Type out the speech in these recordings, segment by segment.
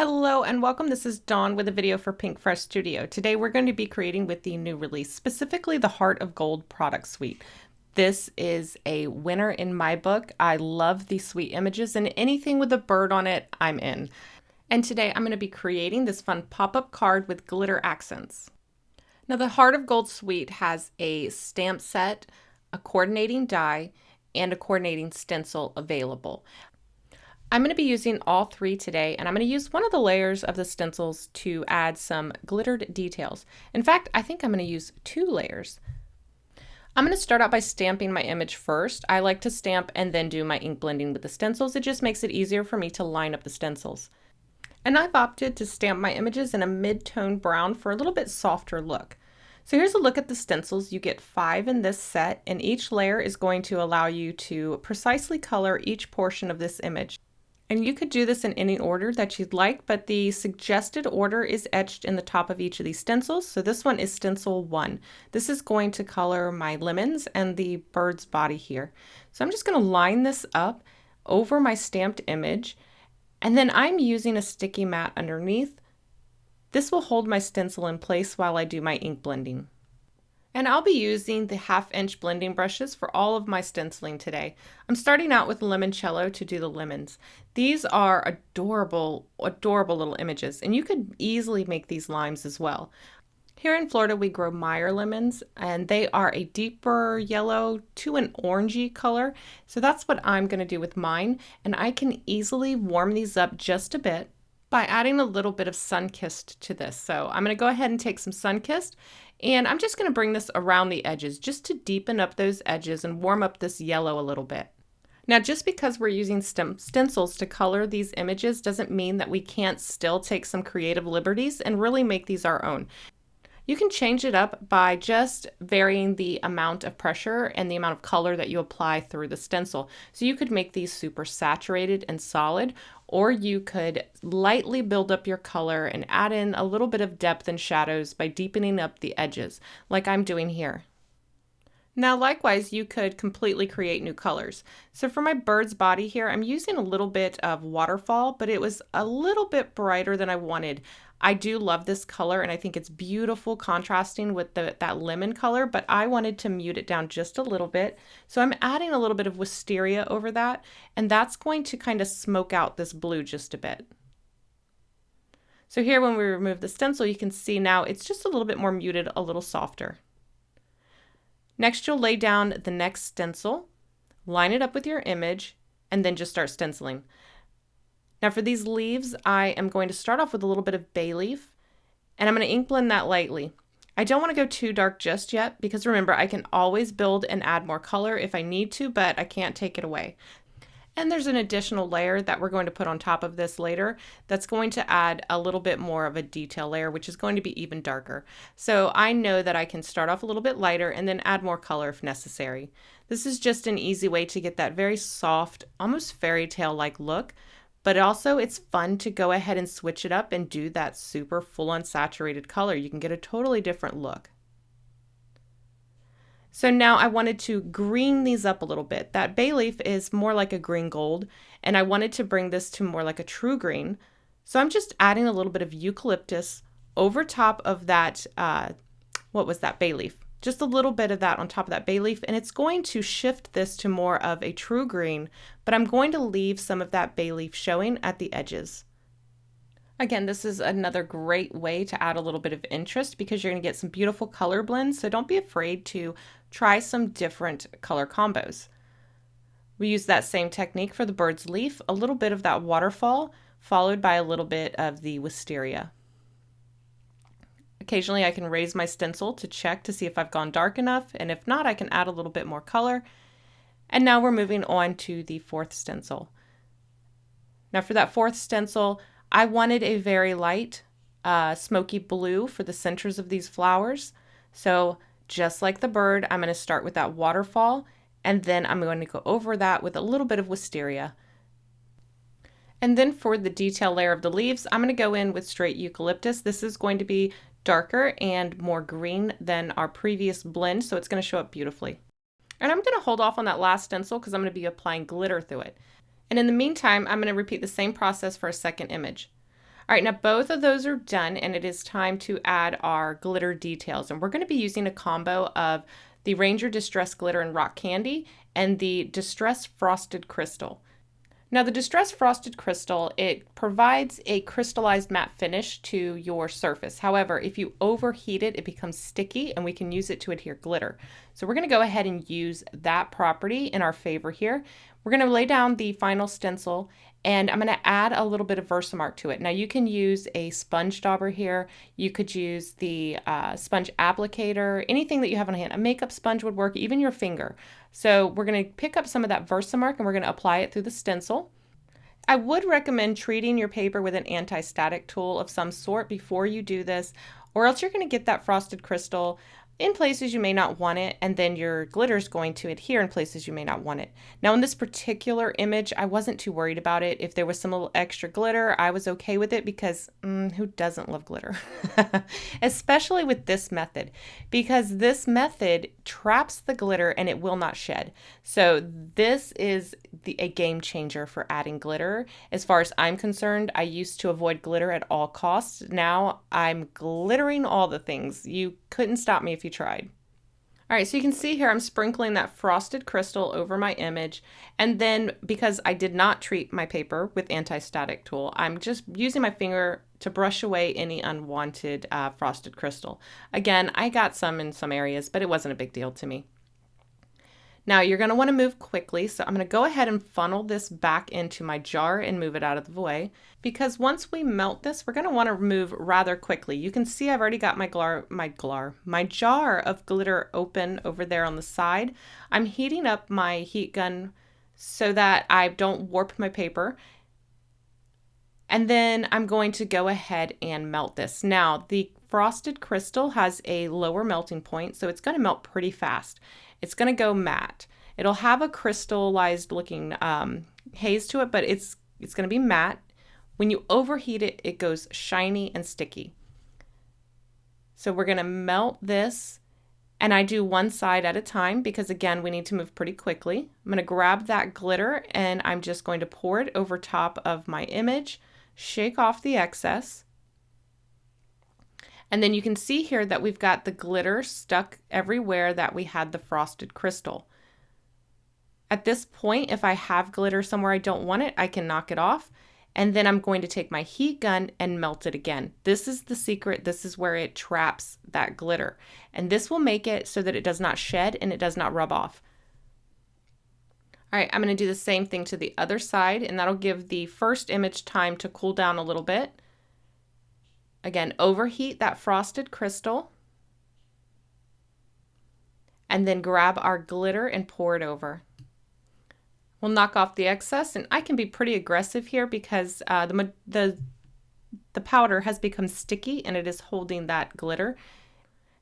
Hello and welcome. This is Dawn with a video for Pink Fresh Studio. Today we're going to be creating with the new release, specifically the Heart of Gold product suite. This is a winner in my book. I love these sweet images and anything with a bird on it, I'm in. And today I'm going to be creating this fun pop-up card with glitter accents. Now the Heart of Gold suite has a stamp set, a coordinating die, and a coordinating stencil available. I'm going to be using all three today, and I'm going to use one of the layers of the stencils to add some glittered details. In fact, I think I'm going to use 2 layers. I'm going to start out by stamping my image first. I like to stamp and then do my ink blending with the stencils. It just makes it easier for me to line up the stencils. And I've opted to stamp my images in a mid-tone brown for a little bit softer look. So here's a look at the stencils. You get 5 in this set, and each layer is going to allow you to precisely color each portion of this image. And you could do this in any order that you'd like, but the suggested order is etched in the top of each of these stencils. So this one is stencil 1. This is going to color my lemons and the bird's body here. So I'm just going to line this up over my stamped image, and then I'm using a sticky mat underneath. This will hold my stencil in place while I do my ink blending. And I'll be using the 1/2-inch blending brushes for all of my stenciling today. I'm starting out with limoncello to do the lemons. These are adorable, adorable little images, and you could easily make these limes as well. Here in Florida, we grow Meyer lemons, and they are a deeper yellow to an orangey color. So that's what I'm going to do with mine, and I can easily warm these up just a bit by adding a little bit of Sunkissed to this. So I'm going to go ahead and take some Sunkissed, and I'm just going to bring this around the edges just to deepen up those edges and warm up this yellow a little bit. Now, just because we're using stencils to color these images doesn't mean that we can't still take some creative liberties and really make these our own. You can change it up by just varying the amount of pressure and the amount of color that you apply through the stencil. So you could make these super saturated and solid, or you could lightly build up your color and add in a little bit of depth and shadows by deepening up the edges, like I'm doing here. Now, likewise, you could completely create new colors. So for my bird's body here, I'm using a little bit of waterfall, but it was a little bit brighter than I wanted. I do love this color, and I think it's beautiful contrasting with that lemon color, but I wanted to mute it down just a little bit. So I'm adding a little bit of wisteria over that, and that's going to kind of smoke out this blue just a bit. So here, when we remove the stencil, you can see now it's just a little bit more muted, a little softer. Next, you'll lay down the next stencil, line it up with your image, and then just start stenciling. Now for these leaves, I am going to start off with a little bit of bay leaf, and I'm going to ink blend that lightly. I don't want to go too dark just yet, because remember, I can always build and add more color if I need to, but I can't take it away. And there's an additional layer that we're going to put on top of this later that's going to add a little bit more of a detail layer, which is going to be even darker. So I know that I can start off a little bit lighter and then add more color if necessary. This is just an easy way to get that very soft, almost fairy tale-like look, but also it's fun to go ahead and switch it up and do that super full-on saturated color. You can get a totally different look. So now I wanted to green these up a little bit. That bay leaf is more like a green gold, and I wanted to bring this to more like a true green. So I'm just adding a little bit of eucalyptus over top of that, what was that, bay leaf? Just a little bit of that on top of that bay leaf, and it's going to shift this to more of a true green, but I'm going to leave some of that bay leaf showing at the edges. Again, this is another great way to add a little bit of interest because you're going to get some beautiful color blends, so don't be afraid to try some different color combos. We use that same technique for the bird's leaf, a little bit of that waterfall, followed by a little bit of the wisteria. Occasionally I can raise my stencil to check to see if I've gone dark enough, and if not, I can add a little bit more color. And now we're moving on to the 4th stencil. Now for that 4th stencil, I wanted a very light smoky blue for the centers of these flowers. So just like the bird, I'm going to start with that waterfall, and then I'm going to go over that with a little bit of wisteria. And then for the detail layer of the leaves, I'm going to go in with straight eucalyptus. This is going to be darker and more green than our previous blend, so it's going to show up beautifully. And I'm going to hold off on that last stencil because I'm going to be applying glitter through it. And in the meantime, I'm going to repeat the same process for a second image. All right, now both of those are done, and it is time to add our glitter details. And we're going to be using a combo of the Ranger Distress Glitter and Rock Candy and the Distress Frosted Crystal. Now the Distress Frosted Crystal, it provides a crystallized matte finish to your surface. However, if you overheat it, it becomes sticky and we can use it to adhere glitter. So we're going to go ahead and use that property in our favor here. We're going to lay down the final stencil and I'm going to add a little bit of Versamark to it. Now you can use a sponge dauber here. You could use the sponge applicator, anything that you have on hand. A makeup sponge would work, even your finger. So we're going to pick up some of that Versamark and we're going to apply it through the stencil. I would recommend treating your paper with an anti-static tool of some sort before you do this, or else you're going to get that frosted crystal in places you may not want it, and then your glitter is going to adhere in places you may not want it. Now in this particular image, I wasn't too worried about it. If there was some little extra glitter, I was okay with it because who doesn't love glitter? Especially with this method, because this method traps the glitter and it will not shed. So this is a game changer for adding glitter. As far as I'm concerned, I used to avoid glitter at all costs. Now I'm glittering all the things. You couldn't stop me if you tried. All right, so you can see here I'm sprinkling that frosted crystal over my image, and then because I did not treat my paper with anti-static tool, I'm just using my finger to brush away any unwanted frosted crystal. Again, I got some in some areas, but it wasn't a big deal to me. Now you're going to want to move quickly, so I'm going to go ahead and funnel this back into my jar and move it out of the way, because once we melt this, we're going to want to move rather quickly. You can see I've already got my jar of glitter open over there on the side. I'm heating up my heat gun so that I don't warp my paper. And then I'm going to go ahead and melt this. Now the frosted crystal has a lower melting point, so it's going to melt pretty fast. It's going to go matte. It'll have a crystallized looking haze to it, but it's going to be matte. When you overheat it, it goes shiny and sticky. So we're going to melt this, and I do one side at a time because again, we need to move pretty quickly. I'm going to grab that glitter and I'm just going to pour it over top of my image, shake off the excess. And then you can see here that we've got the glitter stuck everywhere that we had the frosted crystal. At this point, if I have glitter somewhere I don't want it, I can knock it off. And then I'm going to take my heat gun and melt it again. This is the secret. This is where it traps that glitter. And this will make it so that it does not shed and it does not rub off. All right, I'm going to do the same thing to the other side, and that'll give the first image time to cool down a little bit. Again, overheat that frosted crystal and then grab our glitter and pour it over. We'll knock off the excess, and I can be pretty aggressive here because the powder has become sticky and it is holding that glitter.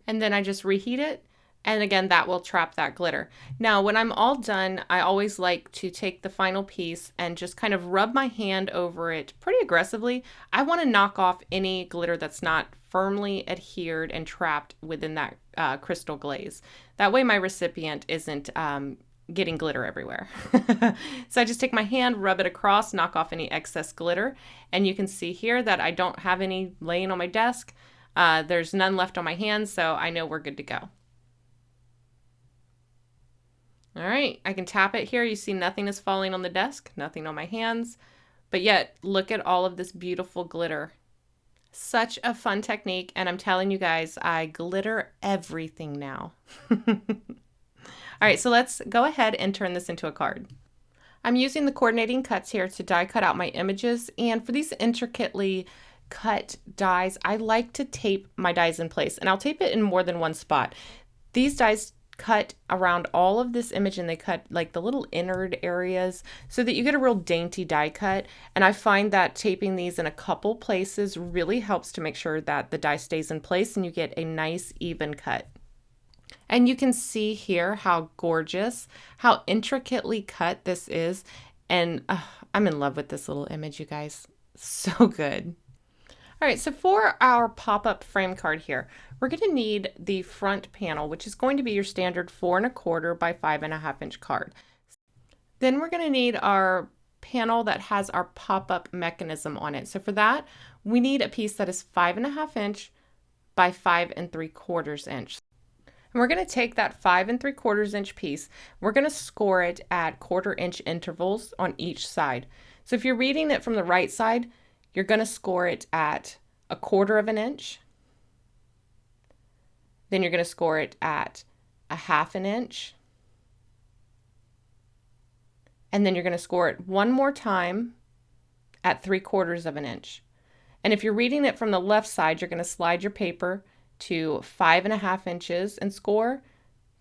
And then I just reheat it, and again, that will trap that glitter. Now, when I'm all done, I always like to take the final piece and just kind of rub my hand over it pretty aggressively. I want to knock off any glitter that's not firmly adhered and trapped within that crystal glaze. That way my recipient isn't getting glitter everywhere. So I just take my hand, rub it across, knock off any excess glitter, and you can see here that I don't have any laying on my desk. There's none left on my hands, so I know we're good to go. All right, I can tap it here. You see nothing is falling on the desk, nothing on my hands, but yet look at all of this beautiful glitter. Such a fun technique, and I'm telling you guys, I glitter everything now. All right, so let's go ahead and turn this into a card. I'm using the coordinating cuts here to die cut out my images, and for these intricately cut dies, I like to tape my dies in place, and I'll tape it in more than one spot. These dies cut around all of this image, and they cut like the little innard areas so that you get a real dainty die cut. And I find that taping these in a couple places really helps to make sure that the die stays in place and you get a nice even cut. And you can see here how gorgeous, how intricately cut this is. And I'm in love with this little image, you guys. So good. All right, so for our pop-up frame card here, we're going to need the front panel, which is going to be your standard 4 1/4 by 5 1/2 inch card. Then we're going to need our panel that has our pop-up mechanism on it. So for that, we need a piece that is 5.5 inch by 5 3/4 inch. And we're going to take that 5 3/4 inch piece, we're going to score it at 1/4 inch intervals on each side. So if you're reading it from the right side, you're going to score it at 1/4 inch. Then you're going to score it at 1/2 inch. And then you're going to score it one more time at 3/4 inch. And if you're reading it from the left side, you're going to slide your paper to 5.5 inches and score,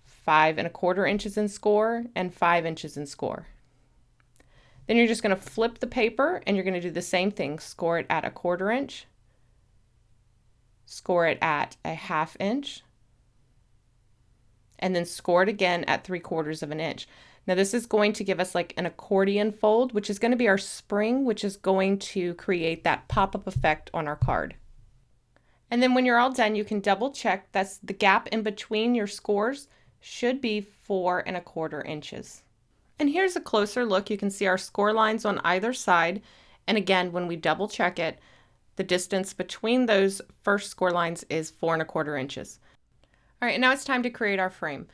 5 1/4 inches and score, and 5 inches and score. Then you're just going to flip the paper and you're going to do the same thing. Score it at 1/4 inch, score it at 1/2 inch, and then score it again at 3/4 inch. Now this is going to give us like an accordion fold, which is going to be our spring, which is going to create that pop-up effect on our card. And then when you're all done, you can double check that's the gap in between your scores should be 4 1/4 inches. And here's a closer look. You can see our score lines on either side. And again, when we double check it, the distance between those first score lines is 4 1/4 inches. All right, and now it's time to create our frame.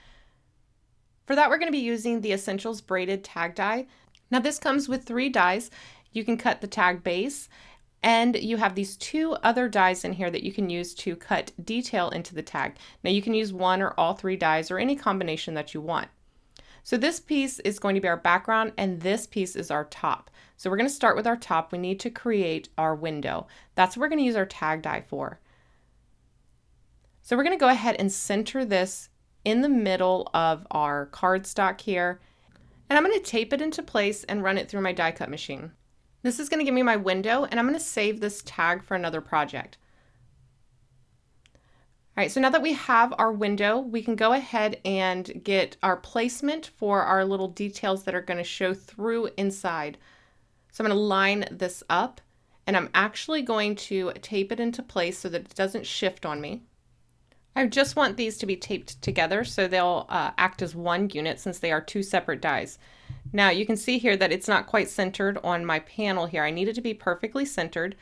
For that, we're going to be using the Essentials braided tag die. Now this comes with 3 dies. You can cut the tag base, and you have these 2 other dies in here that you can use to cut detail into the tag. Now you can use 1 or all 3 dies or any combination that you want. So this piece is going to be our background and this piece is our top. So we're going to start with our top. We need to create our window. That's what we're going to use our tag die for. So we're going to go ahead and center this in the middle of our cardstock here. And I'm going to tape it into place and run it through my die cut machine. This is going to give me my window, and I'm going to save this tag for another project. All right, so now that we have our window, we can go ahead and get our placement for our little details that are going to show through inside. So I'm going to line this up, and I'm actually going to tape it into place so that it doesn't shift on me. I just want these to be taped together so they'll act as one unit since they are 2 separate dies. Now you can see here that it's not quite centered on my panel here. I need it to be perfectly centered.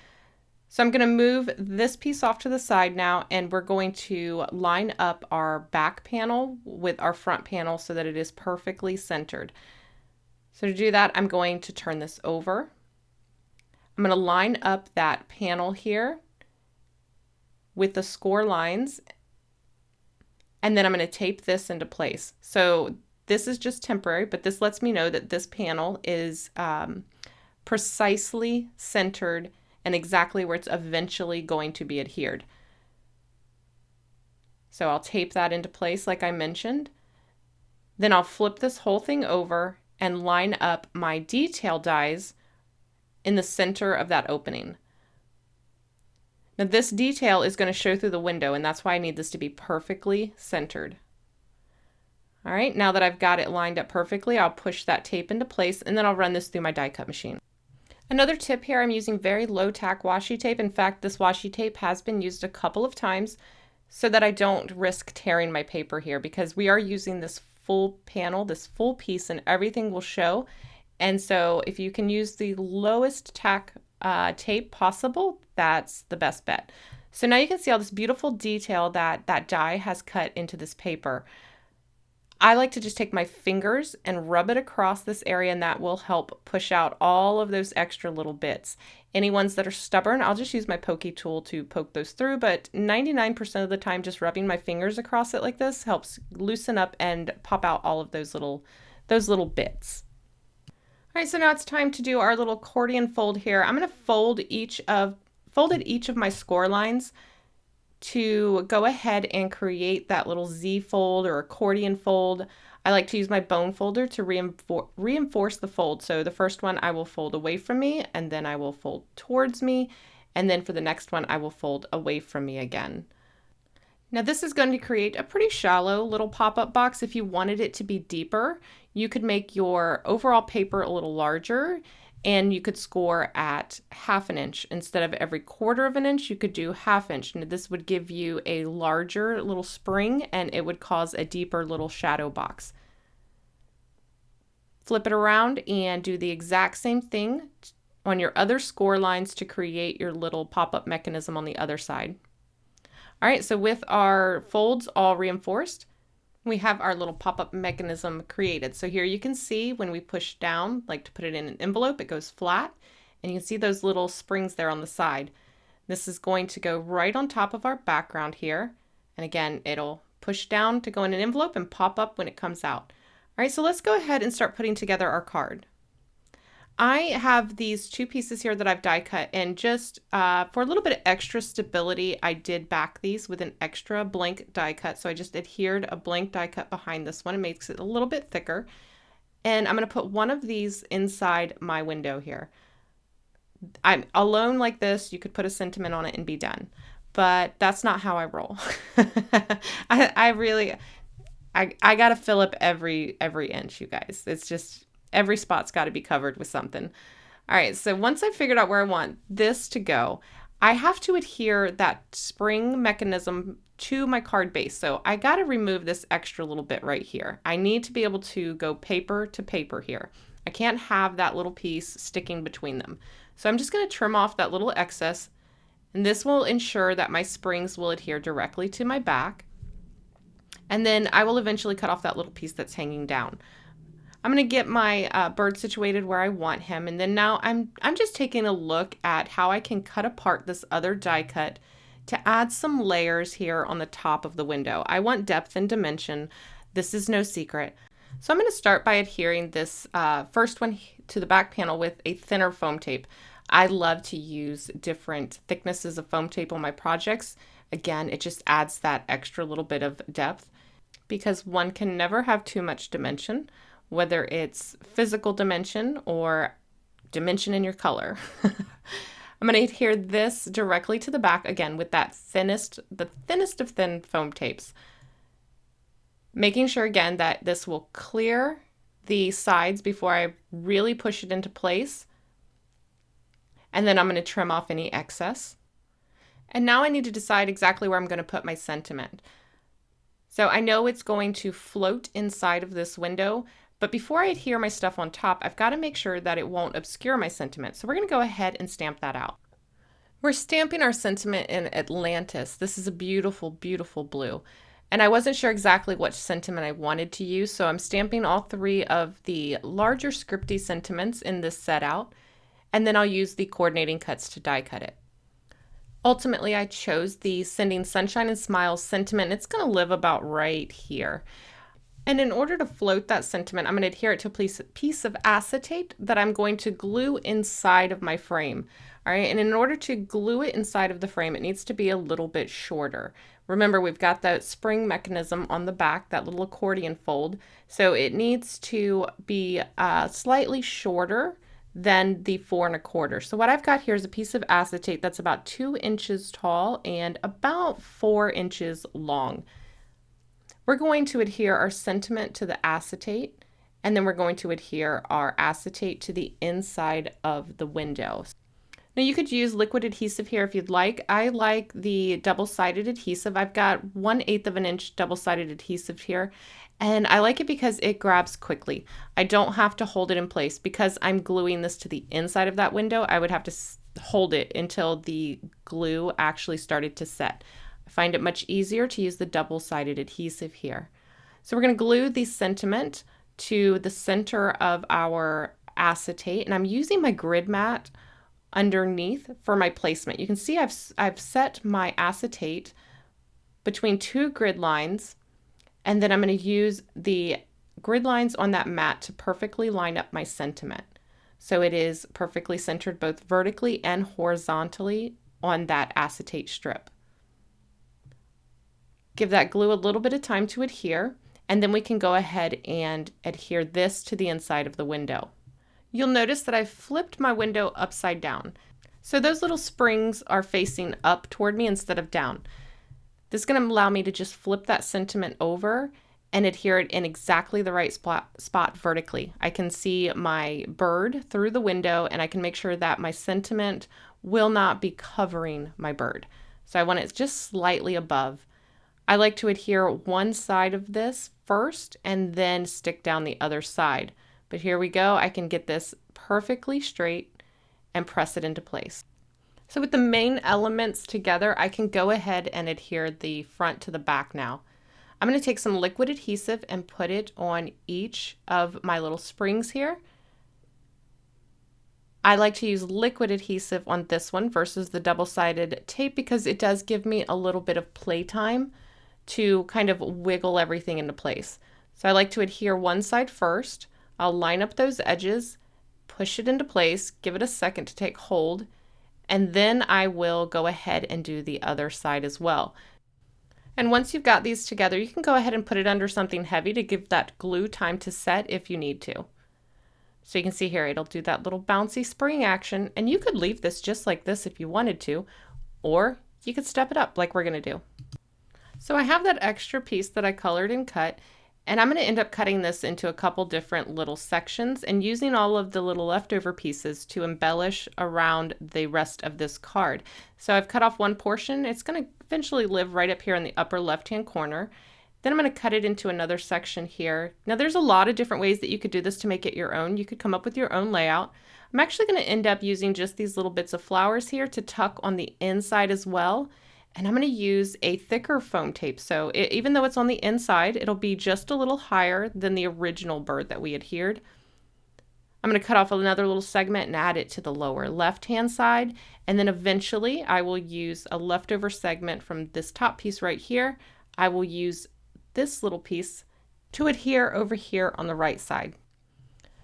So I'm going to move this piece off to the side now, and we're going to line up our back panel with our front panel so that it is perfectly centered. So to do that, I'm going to turn this over. I'm going to line up that panel here with the score lines, and then I'm going to tape this into place. So this is just temporary, but this lets me know that this panel is precisely centered and exactly where it's eventually going to be adhered. So I'll tape that into place like I mentioned. Then I'll flip this whole thing over and line up my detail dies in the center of that opening. Now this detail is going to show through the window, and that's why I need this to be perfectly centered. All right, now that I've got it lined up perfectly, I'll push that tape into place, and then I'll run this through my die cut machine. Another tip here, I'm using very low tack washi tape. In fact, this washi tape has been used a couple of times so that I don't risk tearing my paper here, because we are using this full panel, this full piece, and everything will show. And so if you can use the lowest tack tape possible, that's the best bet. So now you can see all this beautiful detail that that die has cut into this paper. I like to just take my fingers and rub it across this area, and that will help push out all of those extra little bits. Any ones that are stubborn, I'll just use my pokey tool to poke those through, but 99% of the time just rubbing my fingers across it like this helps loosen up and pop out all of those little bits. All right, so now it's time to do our little accordion fold here. I'm going to folded each of my score lines to go ahead and create that little Z fold or accordion fold. I like to use my bone folder to reinforce the fold. So the first one I will fold away from me, and then I will fold towards me, and then for the next one I will fold away from me again. Now this is going to create a pretty shallow little pop-up box. If you wanted it to be deeper, you could make your overall paper a little larger, and you could score at 1/2 inch. Instead of every 1/4 inch, you could do 1/2 inch. And this would give you a larger little spring, and it would cause a deeper little shadow box. Flip it around and do the exact same thing on your other score lines to create your little pop-up mechanism on the other side. All right, so with our folds all reinforced, we have our little pop-up mechanism created. So here you can see when we push down, like to put it in an envelope, it goes flat, and you can see those little springs there on the side. This is going to go right on top of our background here. And again, it'll push down to go in an envelope and pop up when it comes out. All right, so let's go ahead and start putting together our card. I have these two pieces here that I've die cut, and just for a little bit of extra stability, I did back these with an extra blank die cut. So I just adhered a blank die cut behind this one. It makes it a little bit thicker. And I'm going to put one of these inside my window here. I'm alone like this. You could put a sentiment on it and be done, but that's not how I roll. I got to fill up every inch, you guys. It's just, every spot's got to be covered with something. All right, so once I've figured out where I want this to go, I have to adhere that spring mechanism to my card base. So I got to remove this extra little bit right here. I need to be able to go paper to paper here. I can't have that little piece sticking between them. So I'm just going to trim off that little excess, and this will ensure that my springs will adhere directly to my back. And then I will eventually cut off that little piece that's hanging down. I'm going to get my bird situated where I want him. And then now I'm just taking a look at how I can cut apart this other die cut to add some layers here on the top of the window. I want depth and dimension. This is no secret. So I'm going to start by adhering this first one to the back panel with a thinner foam tape. I love to use different thicknesses of foam tape on my projects. Again, it just adds that extra little bit of depth, because one can never have too much dimension, whether it's physical dimension or dimension in your color. I'm going to adhere this directly to the back again with that the thinnest of thin foam tapes. Making sure again that this will clear the sides before I really push it into place. And then I'm going to trim off any excess. And now I need to decide exactly where I'm going to put my sentiment. So I know it's going to float inside of this window, but before I adhere my stuff on top, I've got to make sure that it won't obscure my sentiment. So we're going to go ahead and stamp that out. We're stamping our sentiment in Atlantis. This is a beautiful, beautiful blue. And I wasn't sure exactly what sentiment I wanted to use, so I'm stamping all three of the larger scripty sentiments in this set out, and then I'll use the coordinating cuts to die cut it. Ultimately, I chose the Sending Sunshine and Smiles sentiment. It's going to live about right here. And in order to float that sentiment, I'm going to adhere it to a piece of acetate that I'm going to glue inside of my frame. All right, and in order to glue it inside of the frame, it needs to be a little bit shorter. Remember, we've got that spring mechanism on the back, that little accordion fold. So it needs to be slightly shorter than the 4 1/4. So what I've got here is a piece of acetate that's about 2 inches tall and about 4 inches long. We're going to adhere our sentiment to the acetate, and then we're going to adhere our acetate to the inside of the window. Now you could use liquid adhesive here if you'd like. I like the double-sided adhesive. I've got 1/8 of an inch double-sided adhesive here, and I like it because it grabs quickly. I don't have to hold it in place. Because I'm gluing this to the inside of that window, I would have to hold it until the glue actually started to set. I find it much easier to use the double-sided adhesive here. So we're going to glue the sentiment to the center of our acetate, and I'm using my grid mat underneath for my placement. You can see I've set my acetate between 2 grid lines, and then I'm going to use the grid lines on that mat to perfectly line up my sentiment. So it is perfectly centered both vertically and horizontally on that acetate strip. Give that glue a little bit of time to adhere, and then we can go ahead and adhere this to the inside of the window. You'll notice that I've flipped my window upside down. So those little springs are facing up toward me instead of down. This is going to allow me to just flip that sentiment over and adhere it in exactly the right spot vertically. I can see my bird through the window, and I can make sure that my sentiment will not be covering my bird. So I want it just slightly above. I like to adhere one side of this first and then stick down the other side. But here we go. I can get this perfectly straight and press it into place. So with the main elements together, I can go ahead and adhere the front to the back now. I'm going to take some liquid adhesive and put it on each of my little springs here. I like to use liquid adhesive on this one versus the double-sided tape because it does give me a little bit of playtime to kind of wiggle everything into place. So I like to adhere one side first. I'll line up those edges, push it into place, give it a second to take hold, and then I will go ahead and do the other side as well. And once you've got these together, you can go ahead and put it under something heavy to give that glue time to set if you need to. So you can see here, it'll do that little bouncy spring action, and you could leave this just like this if you wanted to, or you could step it up like we're gonna do. So I have that extra piece that I colored and cut, and I'm gonna end up cutting this into a couple different little sections and using all of the little leftover pieces to embellish around the rest of this card. So I've cut off one portion. It's gonna eventually live right up here in the upper left-hand corner. Then I'm going to cut it into another section here. Now there's a lot of different ways that you could do this to make it your own. You could come up with your own layout. I'm actually going to end up using just these little bits of flowers here to tuck on the inside as well. And I'm going to use a thicker foam tape. So even though it's on the inside, it'll be just a little higher than the original bird that we adhered. I'm going to cut off another little segment and add it to the lower left-hand side. And then eventually I will use a leftover segment from this top piece right here. I will use this little piece to adhere over here on the right side.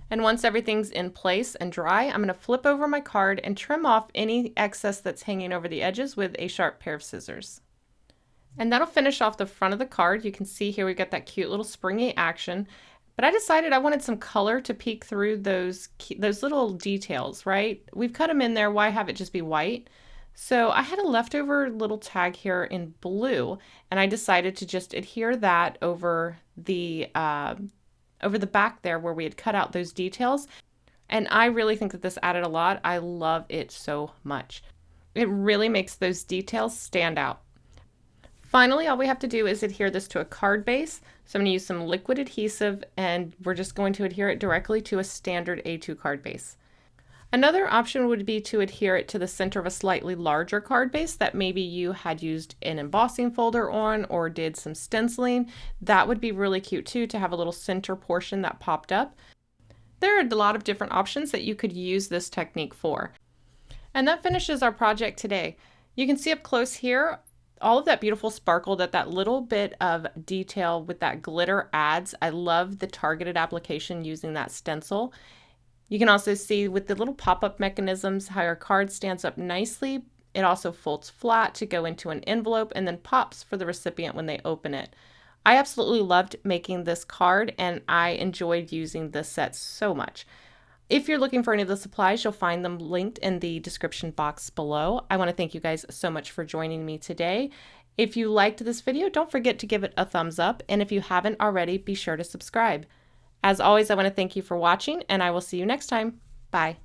And once everything's in place and dry, I'm going to flip over my card and trim off any excess that's hanging over the edges with a sharp pair of scissors. And that'll finish off the front of the card. You can see here we've got that cute little springy action, but I decided I wanted some color to peek through those little details, right? We've cut them in there, why have it just be white? So I had a leftover little tag here in blue, and I decided to just adhere that over the back there where we had cut out those details. And I really think that this added a lot. I love it so much. It really makes those details stand out. Finally, all we have to do is adhere this to a card base. So I'm going to use some liquid adhesive, and we're just going to adhere it directly to a standard A2 card base. Another option would be to adhere it to the center of a slightly larger card base that maybe you had used an embossing folder on or did some stenciling. That would be really cute too, to have a little center portion that popped up. There are a lot of different options that you could use this technique for. And that finishes our project today. You can see up close here all of that beautiful sparkle that little bit of detail with that glitter adds. I love the targeted application using that stencil. You can also see with the little pop-up mechanisms how our card stands up nicely. It also folds flat to go into an envelope and then pops for the recipient when they open it. I absolutely loved making this card, and I enjoyed using this set so much. If you're looking for any of the supplies, you'll find them linked in the description box below. I want to thank you guys so much for joining me today. If you liked this video, don't forget to give it a thumbs up, and if you haven't already, be sure to subscribe. As always, I want to thank you for watching, and I will see you next time. Bye.